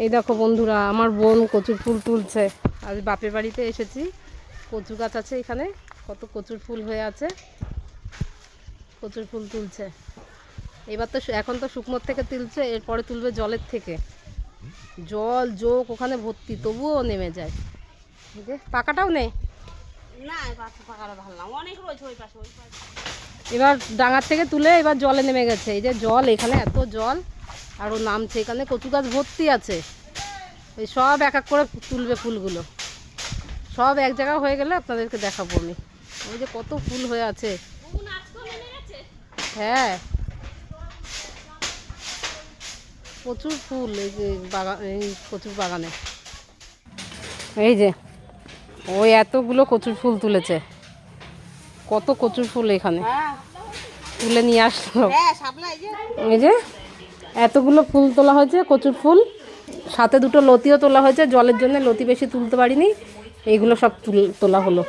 এই দেখো বন্ধুরা, আমার বোন কচুর ফুল তুলছে। আজ বাপের বাড়িতে এসেছি, কচু গাছ আছে এখানে, কত কচুর ফুল হয়ে আছে, কচুর ফুল তুলছে। এবার তো এখন তো শুকনোর থেকে তুলছে, এরপরে তুলবে জলের থেকে। জল জোক ওখানে ভর্তি, তবুও নেমে যায়। যে পাকাটাও নেই না, পাকাটা ভালো না, অনেক রয়েছে ওই পাশে। এবার ডাঙার থেকে তুলে এবার জলে নেমে গেছে। এই যে জল, এখানে এত জল, আরও নামছে। এখানে কচু গাছ ভর্তি আছে, এই সব এক এক করে তুলবে ফুলগুলো। সব এক জায়গা হয়ে গেলে আপনাদেরকে দেখাবো আমি। ওই যে কত ফুল হয়ে আছে। হ্যাঁ, প্রচুর ফুল এই যে বাগান, এই কচুর বাগানে। এই যে ওই এতগুলো কচুর ফুল তুলেছে, কত কচুর ফুল এখানে তুলে নিয়ে আসলো। এই যে এতগুলো ফুল তোলা হয়েছে, কচুর ফুল, সাথে দুটো লতিও তোলা হয়েছে। জলের জন্য লতি বেশি তুলতে পারিনি, এইগুলো সব তোলা হলো।